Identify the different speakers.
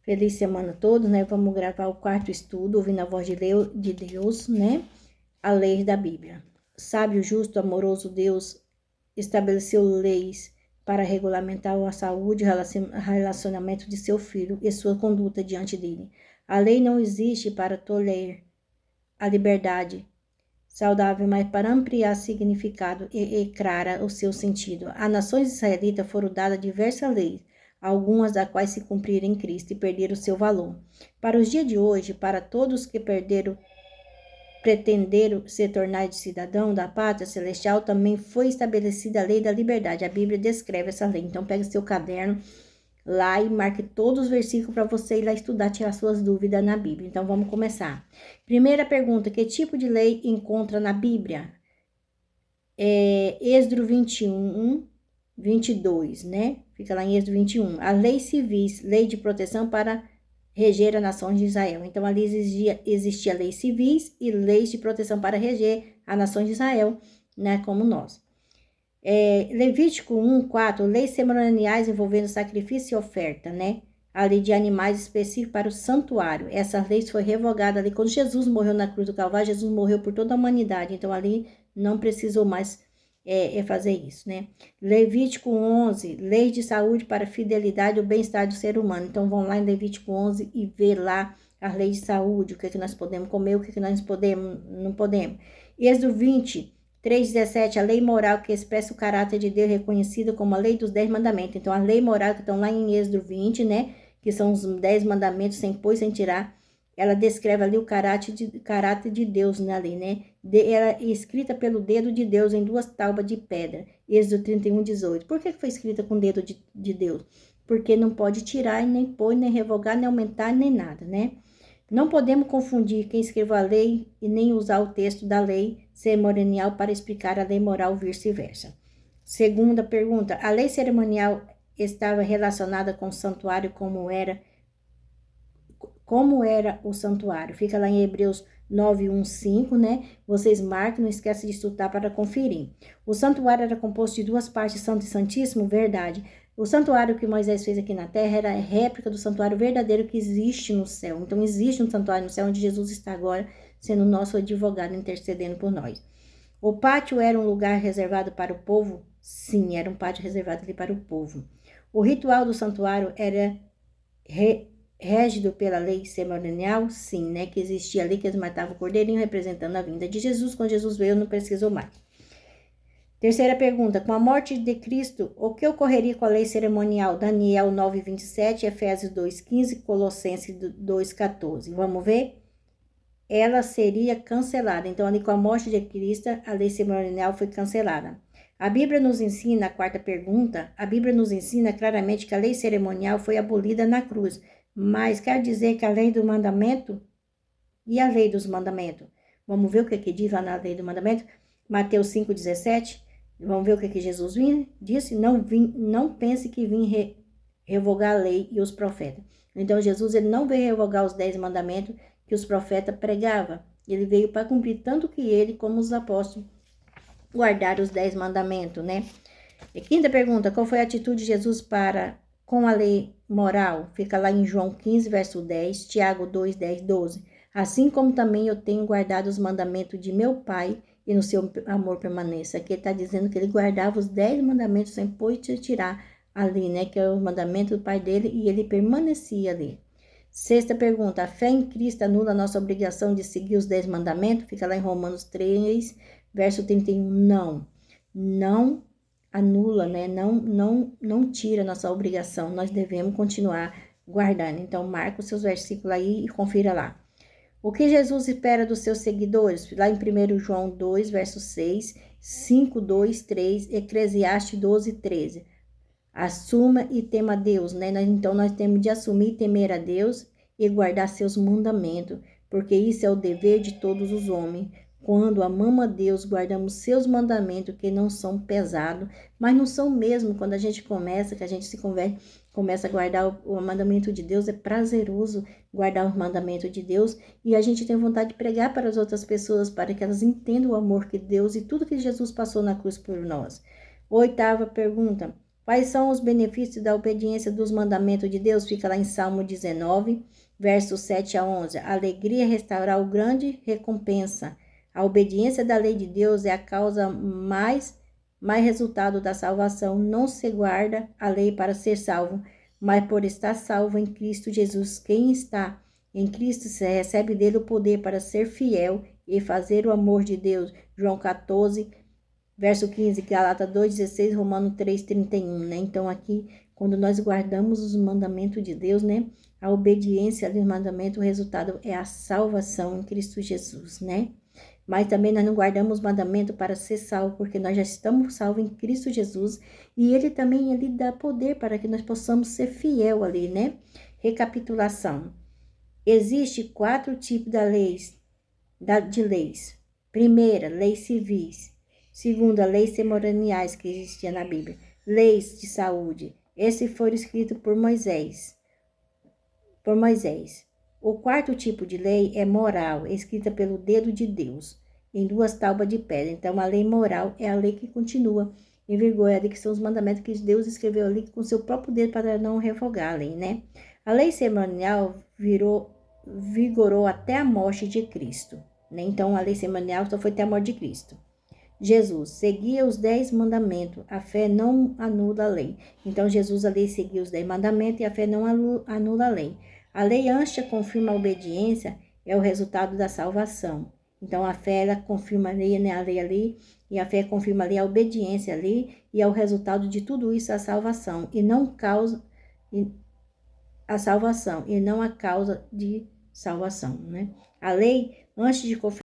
Speaker 1: Feliz semana a todos, né? Vamos gravar o quarto estudo, ouvindo a voz de Deus, né? A lei da Bíblia. Sábio, justo, amoroso Deus estabeleceu leis para regulamentar a saúde e relacionamento de seu filho e sua conduta diante dele. A lei não existe para tolerar a liberdade saudável, mas para ampliar significado e clara o seu sentido. As nações israelitas foram dadas diversas leis, algumas das quais se cumpriram em Cristo e perderam seu valor. Para os dias de hoje, para todos que pretenderam se tornar cidadão da pátria celestial, também foi estabelecida a lei da liberdade. A Bíblia descreve essa lei. Então, pega seu caderno lá e marque todos os versículos para você ir lá estudar, tirar suas dúvidas na Bíblia. Então, vamos começar. Primeira pergunta, que tipo de lei encontra na Bíblia? Êxodo 21, 22, né? Fica lá em Êxodo 21. A lei civis, lei de proteção para reger as nações de Israel. Então, ali existia leis civis e leis de proteção para reger as nações de Israel, né? Como nós. Levítico 1, 4, leis cerimoniais envolvendo sacrifício e oferta, né? A lei de animais específica para o santuário. Essa lei foi revogada ali quando Jesus morreu na cruz do Calvário. Jesus morreu por toda a humanidade, então ali não precisou mais fazer isso, né? Levítico 11, leis de saúde para a fidelidade e o bem-estar do ser humano. Então vamos lá em Levítico 11 e ver lá as leis de saúde, o que nós podemos comer, o que nós não podemos. Êxodo 20, 3,17, a lei moral que expressa o caráter de Deus reconhecida como a lei dos 10 mandamentos. Então, a lei moral que estão lá em Êxodo 20, né? Que são os 10 mandamentos, sem pôr, sem tirar. Ela descreve ali o caráter de Deus na lei, né? Ela é escrita pelo dedo de Deus em 2 tábuas de pedra. Êxodo 31, 18. Por que foi escrita com o dedo de Deus? Porque não pode tirar, nem pôr, nem revogar, nem aumentar, nem nada, né? Não podemos confundir quem escreveu a lei e nem usar o texto da lei cerimonial para explicar a lei moral vice-versa. Segunda pergunta, a lei cerimonial estava relacionada com o santuário como era o santuário? Fica lá em Hebreus 9:1-5, né? Vocês marquem, não esquece de estudar para conferir. O santuário era composto de 2 partes, santo e santíssimo, verdade. O santuário que Moisés fez aqui na terra era a réplica do santuário verdadeiro que existe no céu. Então, existe um santuário no céu onde Jesus está agora, sendo nosso advogado, intercedendo por nós. O pátio era um lugar reservado para o povo? Sim, era um pátio reservado ali para o povo. O ritual do santuário era régido pela lei cerimonial? Sim, né? Que existia ali, que eles matavam o cordeirinho representando a vinda de Jesus. Quando Jesus veio, não precisou mais. Terceira pergunta, com a morte de Cristo, o que ocorreria com a lei cerimonial? Daniel 9:27, Efésios 2:15, Colossenses 2:14. Vamos ver? Ela seria cancelada. Então, ali com a morte de Cristo, a lei cerimonial foi cancelada. A Bíblia nos ensina, a quarta pergunta, a Bíblia nos ensina claramente que a lei cerimonial foi abolida na cruz. Mas quer dizer que a lei do mandamento e a lei dos mandamentos? Vamos ver o que diz lá na lei do mandamento? Mateus 5:17. Vamos ver o que Jesus disse? Não pense que vim revogar a lei e os profetas. Então, Jesus ele não veio revogar os 10 mandamentos que os profetas pregavam. Ele veio para cumprir tanto que ele como os apóstolos guardaram os 10 mandamentos, né? E quinta pergunta, qual foi a atitude de Jesus com a lei moral? Fica lá em João 15, verso 10, Tiago 2, 10, 12. Assim como também eu tenho guardado os mandamentos de meu Pai e no seu amor permaneça. Aqui ele está dizendo que ele guardava os 10 mandamentos sem pôr e tirar ali, né? Que é o mandamento do Pai dele e ele permanecia ali. Sexta pergunta, a fé em Cristo anula a nossa obrigação de seguir os 10 mandamentos? Fica lá em Romanos 3, verso 31. Não anula, né? Não tira a nossa obrigação. Nós devemos continuar guardando. Então, marca os seus versículos aí e confira lá. O que Jesus espera dos seus seguidores? Lá em 1 João 2, verso 6, 5, 2, 3, Eclesiastes 12, 13. Assuma e tema a Deus, né? Então, nós temos de assumir e temer a Deus e guardar seus mandamentos, porque isso é o dever de todos os homens. Quando amamos a Deus, guardamos seus mandamentos, que não são pesados, mas não são mesmo. Quando a gente começa, que a gente se converte, começa a guardar o mandamento de Deus, é prazeroso guardar o mandamento de Deus, e a gente tem vontade de pregar para as outras pessoas, para que elas entendam o amor que Deus e tudo que Jesus passou na cruz por nós. Oitava pergunta, Quais são os benefícios da obediência dos mandamentos de Deus? Fica lá em Salmo 19, versos 7 a 11. A alegria restaurar o grande recompensa. A obediência da lei de Deus é a causa mais resultado da salvação. Não se guarda a lei para ser salvo, mas por estar salvo em Cristo Jesus. Quem está em Cristo se recebe dele o poder para ser fiel e fazer o amor de Deus. João 14, verso 15, Galata 2:16, Romano 3:31, né? Então aqui, quando nós guardamos os mandamentos de Deus, né? A obediência aos mandamentos, o resultado é a salvação em Cristo Jesus, né? Mas também nós não guardamos os mandamentos para ser salvo, porque nós já estamos salvos em Cristo Jesus, e ele também ele dá poder para que nós possamos ser fiel ali, né? Recapitulação. Existe 4 tipos de leis. Primeira, leis civis. Segunda, leis cerimoniais que existia na Bíblia. Leis de saúde. Esse foi escrito por Moisés. O quarto tipo de lei é moral, escrita pelo dedo de Deus, em 2 tábuas de pedra. Então, a lei moral é a lei que continua em vigor, que são os mandamentos que Deus escreveu ali com seu próprio dedo para não revogar a lei, né? A lei cerimonial vigorou até a morte de Cristo, né? Então, a lei cerimonial só foi até a morte de Cristo. Jesus seguia os 10 mandamentos, a fé não anula a lei. Então, Jesus ali seguia os 10 mandamentos e a fé não anula a lei. A lei ancha confirma a obediência, é o resultado da salvação. Então, a fé, ela confirma ali, né, a lei ali, e a fé confirma ali a obediência ali, e é o resultado de tudo isso a salvação, e não causa a salvação, e não a causa de salvação, né? A lei, antes de confirmar